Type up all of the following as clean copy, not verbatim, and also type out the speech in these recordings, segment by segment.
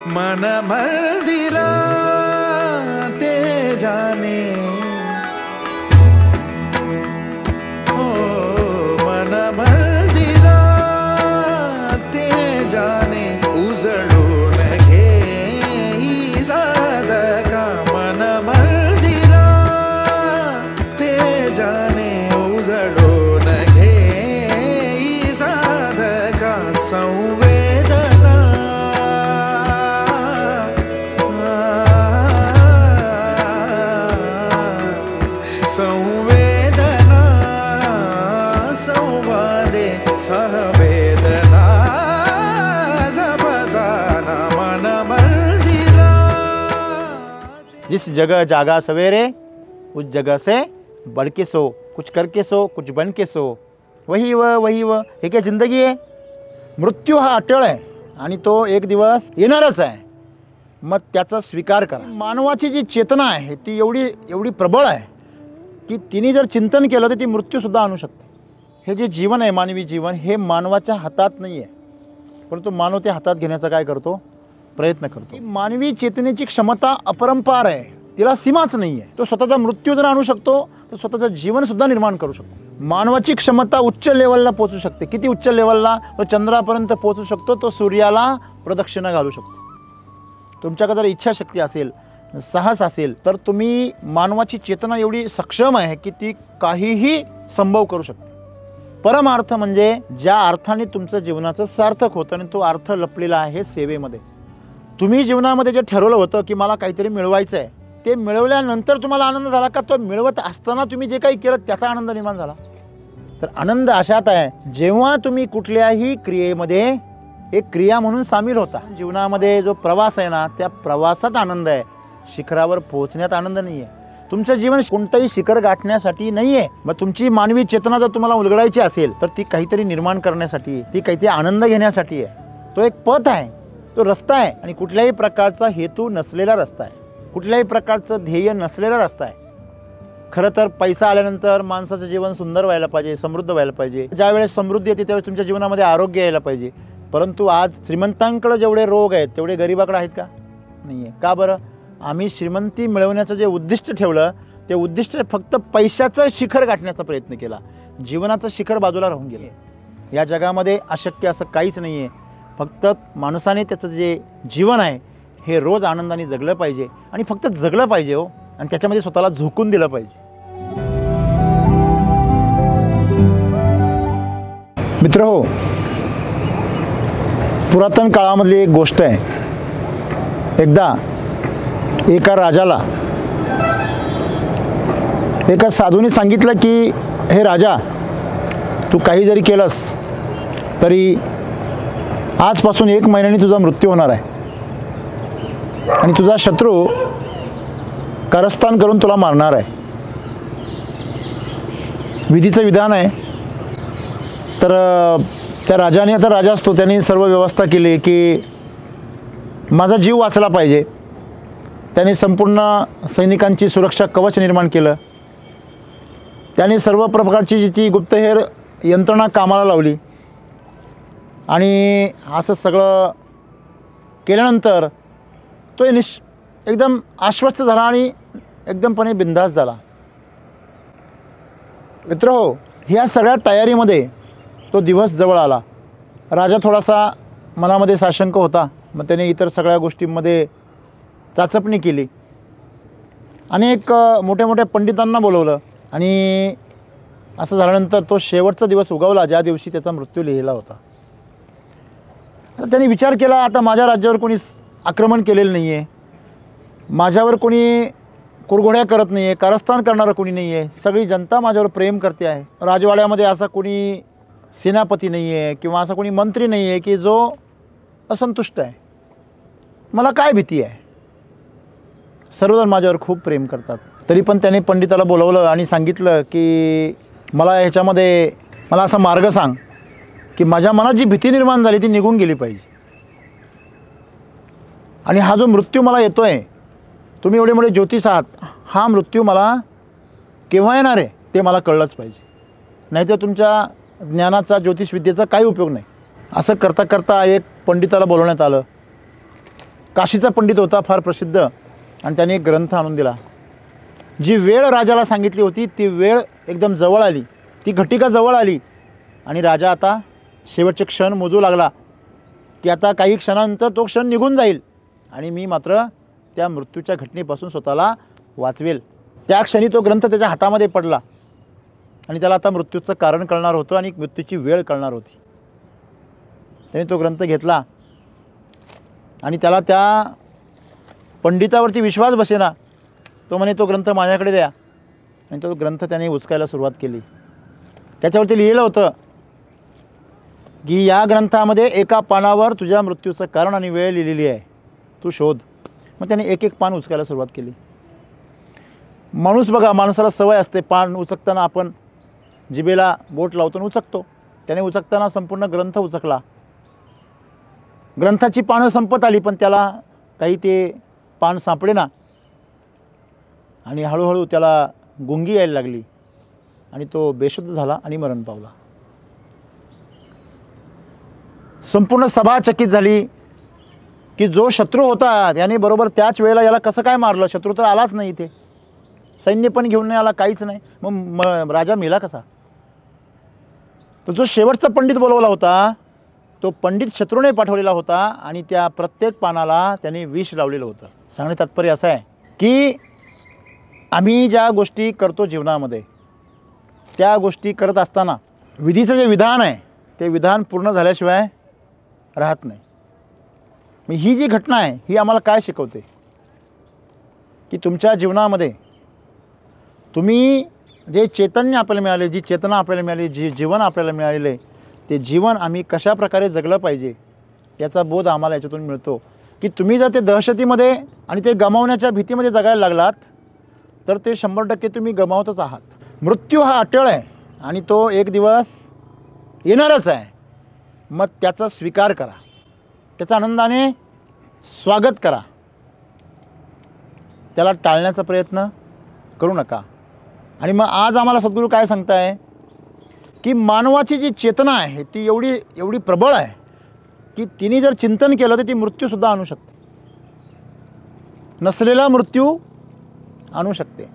मन मंदिरा ते जाने ओ मन मंदिरा ते जाने उजळून घे साधका मन मंदिरा ते जाने उजळून घे साधका संवेदना संवेदना संवादे सहवेदना जपदाना मन मंदिरा। जिस जगह जागा सवेरे उस जगह से बढ़ के सो, कुछ करके सो, कुछ बन के सो, वही वह हे काय जिंदगी आहे। मृत्यू हा अटळ आहे आणि तो एक दिवस येणारच आहे, मग त्याचा स्वीकार करा। मानवाची जी चेतना आहे ती एवढी प्रबळ आहे की तिने जर चिंतन केलं तर ती मृत्यूसुद्धा आणू शकते। हे जे जीवन आहे मानवी जीवन हे मानवाच्या हातात नाही आहे, परंतु मानव ते हातात घेण्याचा काय करतो, प्रयत्न करतो। मानवी चेतनेची क्षमता अपरंपार आहे, तिला सीमाच नाही आहे। तो स्वतःचा मृत्यू जर आणू शकतो तो स्वतःचं जीवनसुद्धा निर्माण करू शकतो। मानवाची क्षमता उच्च लेवलला पोहोचू शकते। किती उच्च लेवलला? तो चंद्रापर्यंत पोहोचू शकतो, तो सूर्याला प्रदक्षिणा घालू शकतो। तुमच्याकडे जर इच्छाशक्ती असेल, साहस असेल तर तुम्ही मानवाची चेतना एवढी सक्षम आहे की ती काहीही संभव करू शकते। परमार्थ म्हणजे ज्या अर्थाने तुमचं जीवनाचं सार्थक होतं आणि तो अर्थ लपलेला आहे सेवेमध्ये। तुम्ही जीवनामध्ये जे ठरवलं होतं की मला काहीतरी मिळवायचं आहे, ते मिळवल्यानंतर तुम्हाला आनंद झाला का? तो मिळवत असताना तुम्ही जे काही केलं त्याचा आनंद निर्माण झाला? तर आनंद अशात आहे जेव्हा तुम्ही कुठल्याही क्रियेमध्ये एक क्रिया म्हणून सामील होता। जीवनामध्ये जो प्रवास आहे ना, त्या प्रवासात आनंद आहे, शिखरावर पोहोचण्यात आनंद नाही आहे। तुमचं जीवन कोणतंही शिखर गाठण्यासाठी नाही आहे। मग तुमची मानवी चेतना जर तुम्हाला उलगडायची असेल तर ती काहीतरी निर्माण करण्यासाठी, ती काहीतरी आनंद घेण्यासाठी आहे। तो एक पथ आहे, तो रस्ता आहे आणि कुठल्याही प्रकारचा हेतू नसलेला रस्ता आहे, कुठल्याही प्रकारचं ध्येय नसलेला रस्ता आहे। खरं तर पैसा आल्यानंतर माणसाचं जीवन सुंदर व्हायला पाहिजे, समृद्ध व्हायला पाहिजे। ज्यावेळेस समृद्धी येते त्यावेळेस तुमच्या जीवनामध्ये आरोग्य यायला पाहिजे। परंतु आज श्रीमंतांकडे जेवढे रोग आहेत तेवढे गरिबाकडे आहेत का? नाही आहे। का बरं? आम्ही श्रीमंती मिळवण्याचं जे उद्दिष्ट ठेवलं ते उद्दिष्ट फक्त पैशाचं शिखर गाठण्याचा प्रयत्न केला, जीवनाचं शिखर बाजूला राहून गेले। या जगामध्ये अशक्य असं काहीच नाही आहे। फक्त माणसाने त्याचं जे जीवन आहे हे रोज आनंदाने जगलं पाहिजे आणि फक्त जगलं पाहिजे हो, आणि त्याच्यामध्ये स्वतःला झोकून दिलं पाहिजे। मित्र हो, पुरातन काळामधली एक गोष्ट आहे। एकदा एका राजाला एका साधूने सांगितलं की हे राजा, तू काही जरी केलंस तरी आजपासून 1 महिन्याने तुझा मृत्यू होणार आहे आणि तुझा शत्रू कारस्थान करून तुला मारणार आहे। विधीचं विधान आहे। तर त्या राजाने, आता राजा असतो, त्यांनी सर्व व्यवस्था केली की माझा जीव वाचला पाहिजे। त्यांनी संपूर्ण सैनिकांची सुरक्षा कवच निर्माण केलं। त्यांनी सर्व प्रकारची जी गुप्तहेर यंत्रणा कामाला लावली आणि असं सगळं केल्यानंतर तो एकदम आश्वस्त झाला आणि एकदमपणे बिंदास झाला। मित्र हो, ह्या सगळ्या तयारीमध्ये तो दिवस जवळ आला। राजा थोडासा मनामध्ये साशंक होता, मग त्याने इतर सगळ्या गोष्टींमध्ये चाचपणी केली। अनेक मोठ्या पंडितांना बोलवलं आणि असं झाल्यानंतर तो शेवटचा दिवस उगवला ज्या दिवशी त्याचा मृत्यू लिहिला होता। त्यांनी विचार केला, आता माझ्या राज्यावर कोणी आक्रमण केलेलं नाही आहे, माझ्यावर कोणी कुरघोड्या करत नाही आहे, कारस्थान करणारं कोणी नाही आहे, सगळी जनता माझ्यावर प्रेम करते आहे। राजवाड्यामध्ये असा कोणी सेनापती नाही आहे किंवा असा कोणी मंत्री नाही आहे की जो असंतुष्ट आहे। मला काय भीती आहे? सर्वजण माझ्यावर खूप प्रेम करतात। तरी पण त्याने पंडिताला बोलवलं आणि सांगितलं की मला ह्याच्यामध्ये मला असा मार्ग सांग की माझ्या मनात जी भीती निर्माण झाली ती निघून गेली पाहिजे। आणि हा जो मृत्यू मला येतोय, तुम्ही एवढे मोठे ज्योतिष आहात, हा मृत्यू मला केव्हा येणार आहे ते मला कळलंच पाहिजे, नाहीतर तुमच्या ज्ञानाचा, ज्योतिषविद्येचा काही उपयोग नाही। असं करता करता एक पंडिताला बोलवण्यात आलं। काशीचा पंडित होता, फार प्रसिद्ध, आणि त्याने एक ग्रंथ आणून दिला. जी वेळ राजाला सांगितली होती ती वेळ एकदम जवळ आली, ती घटिका जवळ आली आणि राजा आता शेवटचे क्षण मोजू लागला की आता काही क्षणानंतर तो क्षण निघून जाईल आणि मी मात्र त्या मृत्यूच्या घटनेपासून स्वतःला वाचवेल. त्या क्षणी तो ग्रंथ त्याच्या हातामध्ये पडला आणि त्याला आता मृत्यूचं कारण कळणार होतं आणि मृत्यूची वेळ कळणार होती. त्याने तो ग्रंथ घेतला आणि त्याला त्या पंडितावरती विश्वास बसेना. तो म्हणे तो ग्रंथ माझ्याकडे द्या, आणि तो ग्रंथ त्याने उचकायला सुरुवात केली. त्याच्यावरती लिहिलं होतं की या ग्रंथामध्ये एका पानावर तुझ्या मृत्यूचं कारण आणि वेळ लिहिलेली आहे, तू शोध. मग त्याने एक एक पान उचकायला सुरुवात केली. माणूस बघा, माणसाला सवय असते, पान उचकताना आपण जिभेला बोट लावतो उचकतो. त्याने उचकताना संपूर्ण ग्रंथ उचकला. ग्रंथाची पानं संपत आली पण त्याला काही ते पान सापडे ना, आणि हळूहळू त्याला गुंगी यायला लागली आणि तो बेशुद्ध झाला आणि मरण पावला. संपूर्ण सभा चकित झाली की जो शत्रू होता त्याने बरोबर त्याच वेळेला याला कसं काय मारलं. शत्रू तर आलाच नाही, इथे सैन्य पण घेऊन नाही आला, काहीच नाही, मग राजा मेला कसा. तो जो शेवटचा पंडित बोलवला होता तो पंडित शत्रूने पाठवलेला होता आणि त्या प्रत्येक पानाला त्याने विष लावलेलं होतं. सांगणे तात्पर्य असं आहे की आम्ही ज्या गोष्टी करतो जीवनामध्ये त्या गोष्टी करत असताना विधीचं जे विधान आहे ते विधान पूर्ण झाल्याशिवाय राहत नाही. मग ही जी घटना आहे ही आम्हाला काय शिकवते की तुमच्या जीवनामध्ये तुम्ही जे चैतन्य आपल्याला मिळाले, जी चेतना आपल्याला मिळाली, जी जीवन आपल्याला मिळालेलं आहे ते जीवन आम्ही कशा प्रकारे जगलं पाहिजे याचा बोध आम्हाला याच्यातून मिळतो. की तुम्ही जर ते दहशतीमध्ये आणि ते गमावण्याच्या भीतीमध्ये जगायला लागलात तर ते 100% तुम्ही गमावतच आहात. मृत्यू हा अटळ आहे आणि तो एक दिवस येणारच आहे. मग त्याचा स्वीकार करा, त्याचा आनंदाने स्वागत करा, त्याला टाळण्याचा प्रयत्न करू नका. आणि मग आज आम्हाला सद्गुरू काय सांगताय की मानवाची जी चेतना आहे ती एवढी प्रबळ आहे की तिने जर चिंतन केलं तर ती मृत्यूसुद्धा आणू शकते, नसलेला मृत्यू आणू शकते.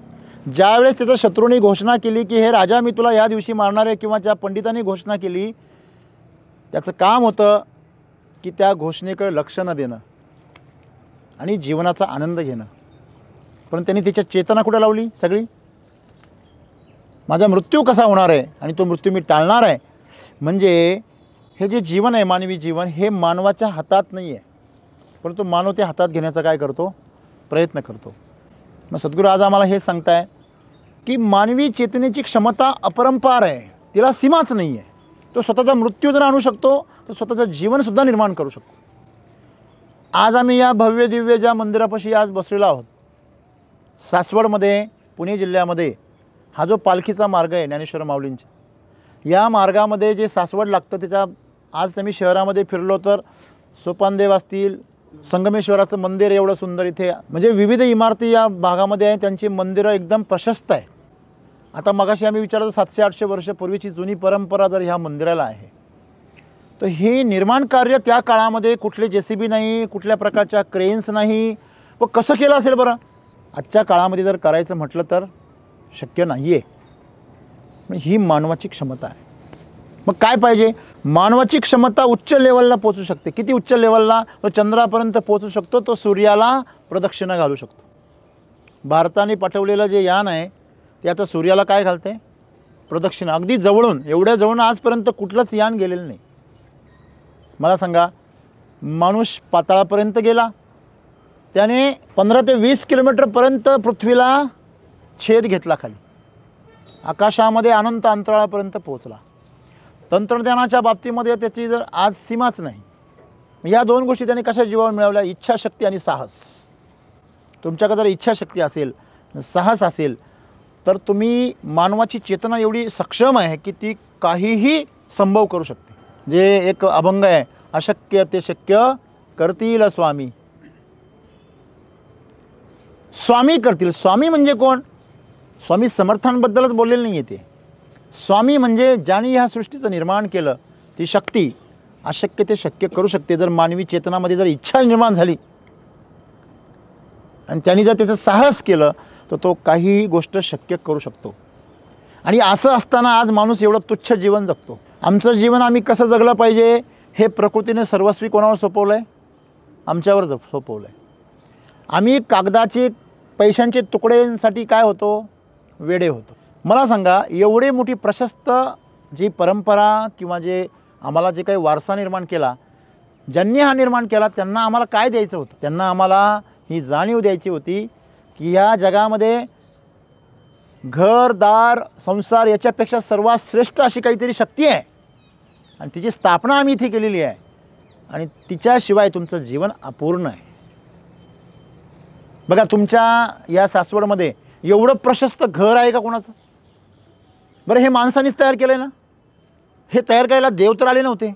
ज्यावेळेस त्याच्या शत्रूंनी घोषणा केली की हे राजा मी तुला या दिवशी मारणार आहे, किंवा ज्या पंडितांनी घोषणा केली त्याचं काम होतं की त्या घोषणेकडे लक्ष न देणं आणि जीवनाचा आनंद घेणं. पण त्यांनी त्याच्या चेतना कुठे लावली सगळी, माझा मृत्यू कसा होणार आहे आणि तो मृत्यू मी टाळणार आहे. म्हणजे हे जे जीवन आहे मानवी जीवन हे मानवाच्या हातात नाही आहे, परंतु मानव ते हातात घेण्याचा काय करतो, प्रयत्न करतो. मग सद्गुरू आज आम्हाला हे सांगताय की मानवी चेतनेची क्षमता अपरंपार आहे, तिला सीमाच नाही आहे. तो स्वतःचा मृत्यू जर आणू शकतो तो स्वतःचं जीवनसुद्धा निर्माण करू शकतो. आज आम्ही या भव्य दिव्य ज्या मंदिरापाशी आज बसलेलो आहोत सासवडमध्ये, पुणे जिल्ह्यामध्ये, हा जो पालखीचा मार्ग आहे ज्ञानेश्वर माऊलींचा, या मार्गामध्ये जे सासवड लागतं त्याच्या आज तुम्ही शहरामध्ये फिरलो तर सोपानदेव असतील, संगमेश्वराचं मंदिर एवढं सुंदर इथे, म्हणजे विविध इमारती या भागामध्ये आहे, त्यांची मंदिरं एकदम प्रशस्त आहे. आता मगाशी आम्ही विचारलं 700-800 वर्षापूर्वीची जुनी परंपरा जर ह्या मंदिराला आहे तर हे निर्माण कार्य त्या काळामध्ये कुठले JCB नाही, कुठल्या प्रकारच्या क्रेन्स नाही, व कसं केलं असेल बरं. आजच्या काळामध्ये जर करायचं म्हटलं तर शक्य नाही आहे. ही मानवाची क्षमता आहे. मग काय पाहिजे, मानवाची क्षमता उच्च लेवलला पोचू शकते. किती उच्च लेवलला, तो चंद्रापर्यंत पोचू शकतो, तो सूर्याला प्रदक्षिणा घालू शकतो. भारताने पाठवलेलं जे यान आहे ते आता सूर्याला काय घालते, प्रदक्षिणा, अगदी जवळून, एवढ्या जवळून आजपर्यंत कुठलंच यान गेलेलं नाही. मला सांगा, माणूस पाताळापर्यंत गेला, त्याने 15 ते 20 किलोमीटरपर्यंत पृथ्वीला छेद घेतला, खाली आकाशामध्ये अनंत अंतराळापर्यंत पोहोचला. तंत्रज्ञानाच्या बाबतीमध्ये त्याची जर आज सीमाच नाही. या दोन गोष्टी त्याने कशा जीवावर मिळवल्या, इच्छाशक्ती आणि साहस. तुमच्याकडे जर इच्छाशक्ती असेल, साहस असेल तर तुम्ही, मानवाची चेतना एवढी सक्षम आहे की ती काहीही संभव करू शकते. जे एक अभंग आहे, अशक्य ते शक्य करतील स्वामी. स्वामी करतील. स्वामी म्हणजे कोण, स्वामी समर्थांबद्दलच बोललेलं नाही आहे ते. स्वामी म्हणजे ज्याने ह्या सृष्टीचं निर्माण केलं, ती शक्ती अशक्य ते शक्य करू शकते. जर मानवी चेतनामध्ये जर इच्छा निर्माण झाली आणि त्यांनी जर त्याचं साहस केलं तर तो काही गोष्ट शक्य करू शकतो. आणि असं असताना आज माणूस एवढं तुच्छ जीवन जगतो. आमचं जीवन आम्ही कसं जगलं पाहिजे हे प्रकृतीने सर्वस्वी कोणावर सोपवलं आहे? आमच्यावर सोपवलं आहे. आम्ही कागदाचे पैशांचे तुकड्यांसाठी काय होतो? वेडे होतो. मला सांगा, एवढी मोठी प्रशस्त जी परंपरा किंवा जे आम्हाला जे काही वारसा निर्माण केला, ज्यांनी हा निर्माण केला त्यांना आम्हाला काय द्यायचं होतं? त्यांना आम्हाला ही जाणीव द्यायची होती की ह्या जगामध्ये घरदार संसार याच्यापेक्षा सर्वात श्रेष्ठ अशी काहीतरी शक्ती आहे आणि तिची स्थापना आम्ही इथे केलेली आहे आणि तिच्याशिवाय तुमचं जीवन अपूर्ण आहे. बघा, तुमच्या या सासवडमध्ये एवढं प्रशस्त घर आहे का कोणाचं? बरं, हे माणसानेच तयार केलं आहे ना. हे तयार करायला देव तर आले नव्हते.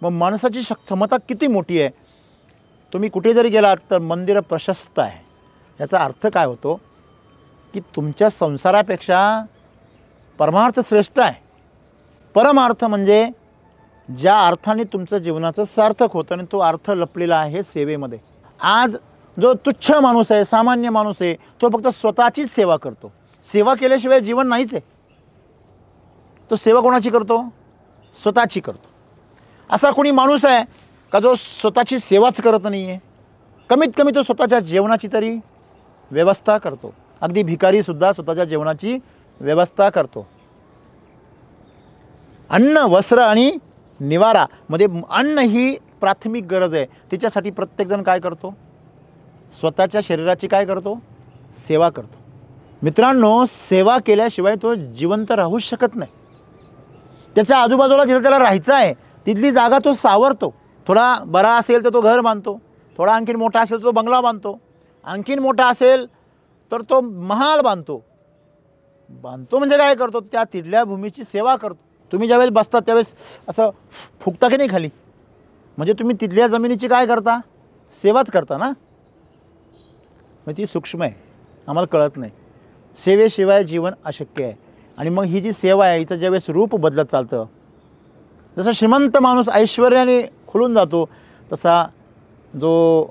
मग माणसाची क्षमता किती मोठी आहे. तुम्ही कुठे जरी गेलात तर मंदिरं प्रशस्त आहे. याचा अर्थ काय होतो की तुमच्या संसारापेक्षा परमार्थ श्रेष्ठ आहे. परमार्थ म्हणजे ज्या अर्थाने तुमचं जीवनाचं सार्थक होतं आणि तो अर्थ लपलेला आहे सेवेमध्ये. आज जो तुच्छ माणूस आहे, सामान्य माणूस आहे, तो फक्त स्वतःचीच सेवा करतो. सेवा केल्याशिवाय जीवन नाहीच आहे. तो सेवा कोणाची करतो? स्वतःची करतो. असा कोणी माणूस आहे का जो स्वतःची सेवाच करत नाही आहे? कमीत कमी तो स्वतःच्या जेवणाची तरी व्यवस्था करतो. अगदी भिकारीसुद्धा स्वतःच्या जेवणाची व्यवस्था करतो. अन्न, वस्त्र आणि निवारा मध्ये अन्न ही प्राथमिक गरज आहे. तिच्यासाठी प्रत्येकजण काय करतो? स्वतःच्या शरीराची काय करतो? सेवा करतो. मित्रांनो, सेवा केल्याशिवाय तो जिवंत राहू शकत नाही. त्याच्या आजूबाजूला जिथे त्याला राहायचं आहे तिथली जागा तो सावरतो. थोडा बरा असेल तर तो घर बांधतो, थोडा आणखीन मोठा असेल तर तो बंगला बांधतो, आणखीन मोठा असेल तर तो महाल बांधतो. म्हणजे काय करतो? त्या तिथल्या भूमीची सेवा करतो. तुम्ही ज्यावेळेस बसता त्यावेळेस असं फुकता की नाही खाली? म्हणजे तुम्ही तिथल्या जमिनीची काय करता? सेवाच करता ना. मग ती सूक्ष्म आहे, आम्हाला कळत नाही. सेवेशिवाय जीवन अशक्य आहे. आणि मग ही जी सेवा आहे हिचं ज्यावेळेस रूप बदलत चालतं, जसं श्रीमंत माणूस ऐश्वर्याने खुलून जातो तसा जो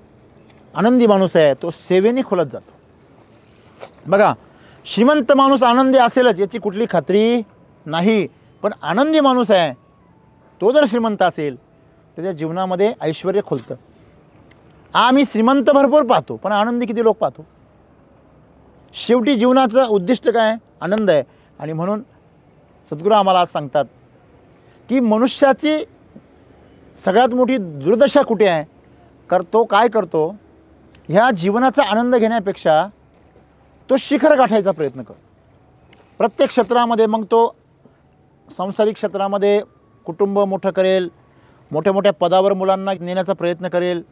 आनंदी माणूस आहे तो सेवेने खुलत जातो. बघा, श्रीमंत माणूस आनंदी असेलच याची कुठली खात्री नाही, पण आनंदी माणूस आहे तो जर श्रीमंत असेल त्याच्या जीवनामध्ये ऐश्वर्य खुलतं. आम्ही श्रीमंत भरपूर पाहतो पण आनंदी किती लोक पाहतो? शेवटी जीवनाचं उद्दिष्ट काय? आनंद आहे. आणि म्हणून सद्गुरू आम्हाला आज सांगतात की मनुष्याची सगळ्यात मोठी दुर्दशा कुठे आहे? तो काय करतो? ह्या जीवनाचा आनंद घेण्यापेक्षा तो शिखर गाठायचा प्रयत्न करतो प्रत्येक क्षेत्रामध्ये. मग तो सांसारिक क्षेत्रामध्ये कुटुंब मोठं करेल, मोठ्या मोठ्या पदावर मुलांना नेण्याचा प्रयत्न करेल,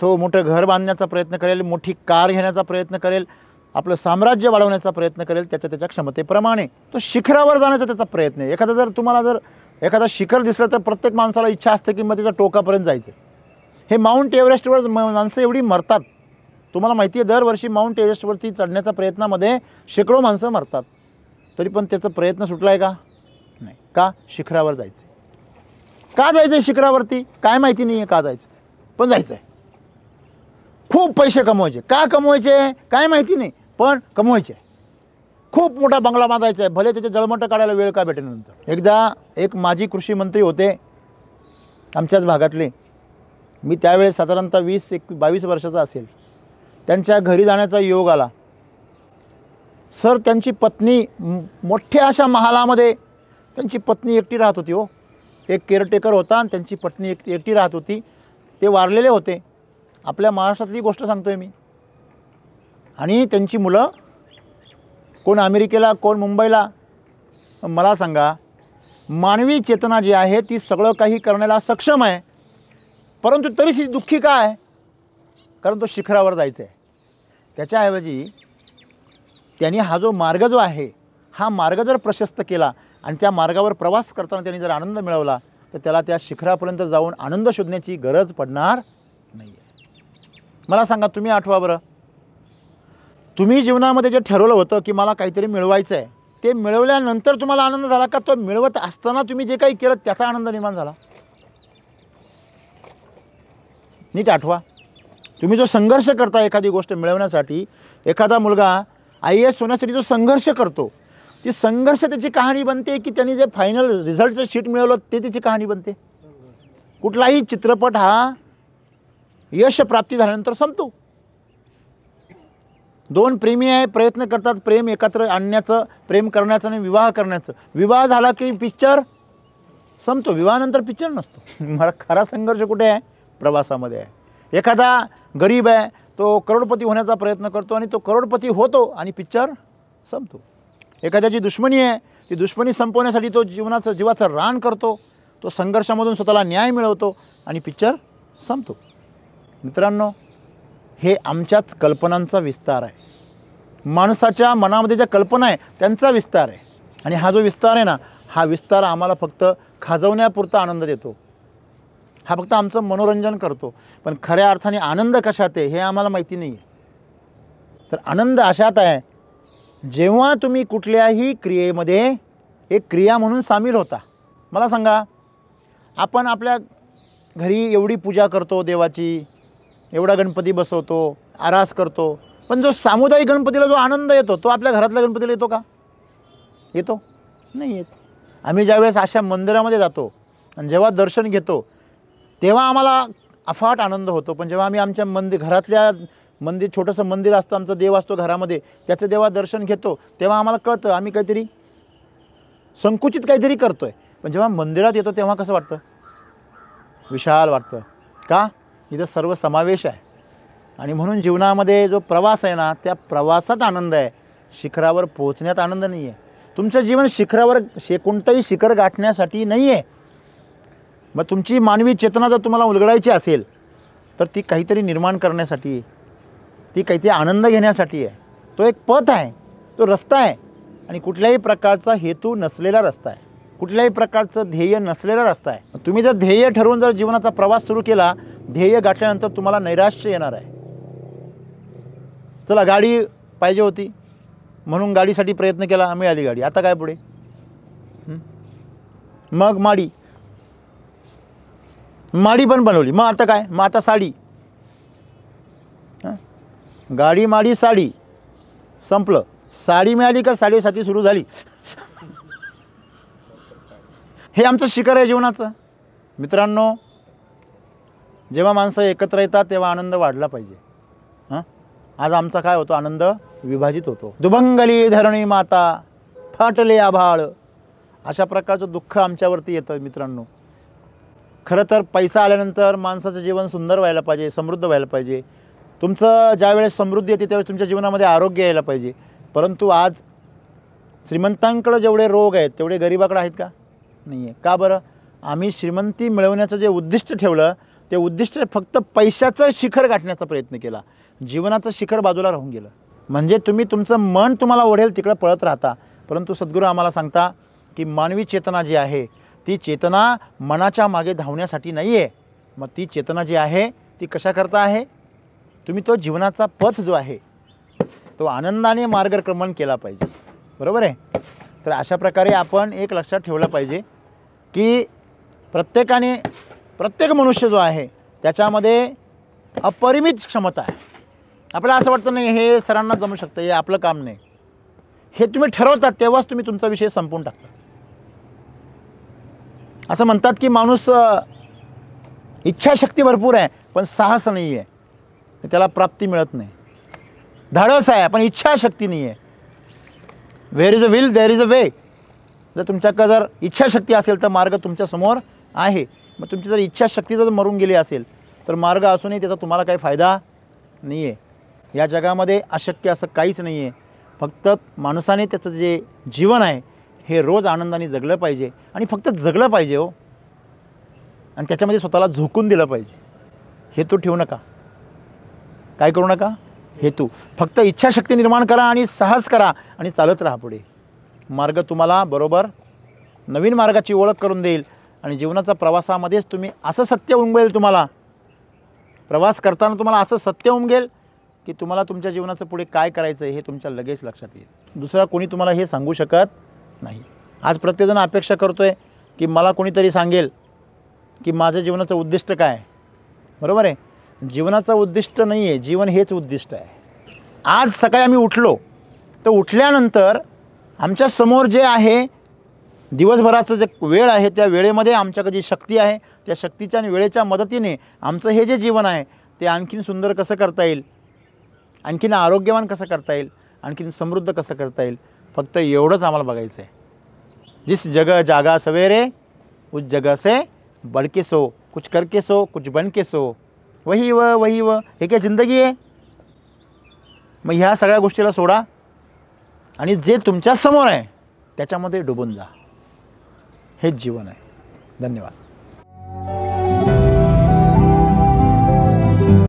तो मोठं घर बांधण्याचा प्रयत्न करेल, मोठी कार घेण्याचा प्रयत्न करेल, आपलं साम्राज्य वाढवण्याचा प्रयत्न करेल. त्याच्या क्षमतेप्रमाणे तो शिखरावर जाण्याचा त्याचा प्रयत्न आहे. तुम्हाला जर एखादा शिखर दिसलं तर प्रत्येक माणसाला इच्छा असते की मग त्याच्या टोकापर्यंत जायचं. हे माउंट एव्हरेस्टवर माणसं एवढी मरतात. तुम्हाला माहिती आहे, दरवर्षी माउंट एव्हरेस्टवरती चढण्याच्या प्रयत्नामध्ये शेकडो माणसं मरतात. तरी पण त्याचा प्रयत्न सुटला आहे का? नाही. का? शिखरावर जायचं. का जायचं आहे शिखरावरती? काय माहिती नाही आहे का जायचं, पण जायचं आहे. खूप पैसे कमवायचे. का कमवायचे काय माहिती नाही, पण कमवायचे. खूप मोठा बंगला बांधायचा आहे, भले त्याचे जळमटं काढायला वेळ का भेटेल. नंतर एकदा एक माजी कृषी मंत्री होते आमच्याच भागातले. मी त्यावेळेस साधारणतः 20-22 वर्षाचा असेल. त्यांच्या घरी जाण्याचा योग आला. सर, त्यांची पत्नी मोठ्या अशा महालामध्ये त्यांची पत्नी एकटी राहत होती. हो, एक केअरटेकर होता आणि त्यांची पत्नी एकटी राहत होती. ते वारलेले होते. आपल्या महाराष्ट्रातली गोष्ट सांगतोय मी. आणि त्यांची मुलं कोण अमेरिकेला, कोण मुंबईला. मला सांगा, मानवी चेतना जी आहे ती सगळं काही करण्याला सक्षम आहे, परंतु तरी ती दुःखी का आहे? कारण तो शिखरावर जायचं आहे. त्याच्याऐवजी त्यांनी हा जो मार्ग जो आहे हा मार्ग जर प्रशस्त केला आणि त्या मार्गावर प्रवास करताना त्यांनी जर आनंद मिळवला तर त्याला त्या शिखरापर्यंत जाऊन आनंद शोधण्याची गरज पडणार नाही आहे. मला सांगा, तुम्ही आठवा बरं, तुम्ही जीवनामध्ये जे ठरवलं होतं की मला काहीतरी मिळवायचं आहे, ते मिळवल्यानंतर तुम्हाला आनंद झाला का? तो मिळवत असताना तुम्ही जे काही केलं त्याचा आनंद निर्माण झाला? नीट आठवा. तुम्ही जो संघर्ष करता एखादी गोष्ट मिळवण्यासाठी, एखादा मुलगा IAS होण्यासाठी जो संघर्ष करतो, ती संघर्ष त्याची कहाणी बनते की त्यांनी जे फायनल रिझल्टचं शीट मिळवलं ते त्याची कहाणी बनते. कुठलाही चित्रपट हा यश प्राप्ती झाल्यानंतर संपतो. दोन प्रेमी आहे, प्रयत्न करतात प्रेम एकत्र आणण्याचं, प्रेम करण्याचं आणि विवाह करण्याचं. विवाह झाला की पिक्चर संपतो, विवाहानंतर पिक्चर नसतो. मला खरा संघर्ष कुठे आहे? प्रवासामध्ये आहे. एखादा गरीब आहे, तो करोडपती होण्याचा प्रयत्न करतो आणि तो करोडपती होतो आणि पिक्चर संपतो. एखाद्याची दुश्मनी आहे, ती दुश्मनी संपवण्यासाठी तो जीवाचं रान करतो, तो संघर्षामधून स्वतःला न्याय मिळवतो आणि पिक्चर संपतो. मित्रांनो, हे आमच्याच कल्पनांचा विस्तार आहे. माणसाच्या मनामध्ये ज्या कल्पना आहे त्यांचा विस्तार आहे. आणि हा जो विस्तार आहे ना, हा विस्तार आम्हाला फक्त खाजवण्यापुरता आनंद देतो, हा फक्त आमचं मनोरंजन करतो. पण खऱ्या अर्थाने आनंद कशात आहे हे आम्हाला माहिती नाही आहे. तर आनंद अशात आहे जेव्हा तुम्ही कुठल्याही क्रियेमध्ये एक क्रिया म्हणून सामील होता. मला सांगा, आपण आपल्या घरी एवढी पूजा करतो देवाची, एवढा गणपती बसवतो, आरास करतो, पण जो सामुदायिक गणपतीला जो आनंद येतो तो आपल्या घरातल्या गणपतीला येतो का? येतो? नाही येत. आम्ही ज्यावेळेस अशा मंदिरामध्ये जातो आणि जेव्हा दर्शन घेतो तेव्हा आम्हाला अफाट आनंद होतो. पण जेव्हा आम्ही आमच्या घरातल्या छोटंसं मंदिर असतं, आमचा देव असतो घरामध्ये, त्याचं जेव्हा दर्शन घेतो तेव्हा आम्हाला कळतं आम्ही काहीतरी संकुचित काहीतरी करतो आहे. पण जेव्हा मंदिरात येतो तेव्हा कसं वाटतं? विशाल वाटतं. का? इथं सर्व समावेश आहे. आणि म्हणून जीवनामध्ये जो प्रवास आहे ना, त्या प्रवासात आनंद आहे, शिखरावर पोहोचण्यात आनंद नाही आहे. तुमचं जीवन शिखरावर कोणतंही शिखर गाठण्यासाठी नाही आहे. मग तुमची मानवी चेतना जर तुम्हाला उलगडायची असेल तर ती काहीतरी निर्माण करण्यासाठी, ती काहीतरी आनंद घेण्यासाठी आहे. तो एक पथ आहे, तो रस्ता आहे. आणि कुठल्याही प्रकारचा हेतू नसलेला रस्ता आहे, कुठल्याही प्रकारचं ध्येय नसलेला रस्ता आहे. तुम्ही जर ध्येय ठरवून जर जीवनाचा प्रवास सुरू केला, ध्येय गाठल्यानंतर तुम्हाला नैराश्य येणार आहे. चला, गाडी पाहिजे होती म्हणून गाडीसाठी प्रयत्न केला, मिळाली गाडी, आता काय पुढे? मग माडी पण बनवली, मग आता काय? मग आता साडी. गाडी, माडी, साडी, संपलं. साडी मिळाली का साडेसाती सुरू झाली. हे आमचं शिखर आहे जीवनाचं. मित्रांनो, जेव्हा माणसं एकत्र येतात तेव्हा आनंद वाढला पाहिजे. आज आमचा काय होतो? आनंद विभाजित होतो. दुभंगली धरणी माता, फाटले आभाळ, अशा प्रकारचं दुःख आमच्यावरती येतं. मित्रांनो, खरं तर पैसा आल्यानंतर माणसाचं जीवन सुंदर व्हायला पाहिजे, समृद्ध व्हायला पाहिजे. तुमचं ज्यावेळेस समृद्धी येते त्यावेळेस तुमच्या जीवनामध्ये आरोग्य यायला पाहिजे. परंतु आज श्रीमंतांकडे जेवढे रोग आहेत तेवढे गरिबाकडे आहेत का? नाही आहे. का बरं? आम्ही श्रीमंती मिळवण्याचं जे उद्दिष्ट ठेवलं ते उद्दिष्ट फक्त पैशाचं शिखर गाठण्याचा प्रयत्न केला, जीवनाचं शिखर बाजूला राहून गेलं. म्हणजे तुम्ही तुमचं मन तुम्हाला ओढेल तिकडं पळत राहता. परंतु सद्गुरू आम्हाला सांगता की मानवी चेतना जी आहे ती चेतना मनाच्या मागे धावण्यासाठी नाही आहे. मग ती चेतना जी आहे ती कशाकरता आहे? तुम्ही तो जीवनाचा पथ जो आहे तो आनंदाने मार्गक्रमण केला पाहिजे. बरोबर आहे? तर अशा प्रकारे आपण एक लक्षात ठेवलं पाहिजे की प्रत्येक मनुष्य जो आहे त्याच्यामध्ये अपरिमित क्षमता आहे. आपल्याला असं वाटतं नाही हे सरांना जमू शकतं, हे आपलं काम नाही. हे तुम्ही ठरवतात तेव्हाच तुम्ही तुमचा विषय संपवून टाकता. असं म्हणतात की माणूस इच्छाशक्ती भरपूर आहे पण साहस नाही आहे, त्याला प्राप्ती मिळत नाही. धाडस आहे पण इच्छाशक्ती नाही आहे. Where is a will there is a way. जर तुमच्याकडे जर इच्छाशक्ती असेल तर मार्ग तुमच्यासमोर आहे. मग तुमची जर इच्छाशक्ती जर मरून गेली असेल तर मार्ग असूनही त्याचा तुम्हाला काही फायदा नाही आहे. या जगामध्ये अशक्य असं काहीच नाही आहे. फक्त माणसाने त्याचं जे जीवन आहे हे रोज आनंदाने जगलं पाहिजे आणि फक्त जगलं पाहिजे हो. आणि त्याच्यामध्ये स्वतःला झोकून दिलं पाहिजे. हेतू ठेवू नका. काय करू नका? हेतू. फक्त इच्छाशक्ती निर्माण करा आणि साहस करा आणि चालत राहा पुढे. मार्ग तुम्हाला बरोबर नवीन मार्गाची ओळख करून देईल आणि जीवनाच्या प्रवासामध्येच तुम्ही असं सत्य उमगेल, तुम्हाला प्रवास करताना तुम्हाला असं सत्य उमगेल की तुम्हाला तुमच्या जीवनाचं पुढे काय करायचं आहे हे तुमच्या लगेच लक्षात येईल. दुसरा कोणी तुम्हाला हे सांगू शकत नाही. आज प्रत्येकजण अपेक्षा करतो आहे की मला कोणीतरी सांगेल की माझं जीवनाचं उद्दिष्ट काय आहे. बरोबर आहे? जीवनाचं उद्दिष्ट नाही आहे, जीवन हेच उद्दिष्ट आहे. आज सकाळी आम्ही उठलो तर उठल्यानंतर आमच्या समोर जे आहे दिवसभराचं जे वेळ आहे त्या वेळेमध्ये आमच्याकडे जी शक्ती आहे त्या शक्तीच्या आणि वेळेच्या मदतीने आमचं हे जे जीवन आहे ते आणखीन सुंदर कसं करता येईल, आणखीन आरोग्यवान कसं करता येईल, आणखीन समृद्ध कसं करता येईल, फक्त एवढंच आम्हाला बघायचं आहे. जिस जगह जागा सवेरे उस जगह से बढ़ के सो, कुछ करके सो, कुछ बन के सो, वही व हे काय जिंदगी आहे. मग ह्या सगळ्या गोष्टीला सोडा आणि जे तुमच्या समोर आहे त्याच्यामध्ये डुबून जा. हेच जीवन आहे. धन्यवाद.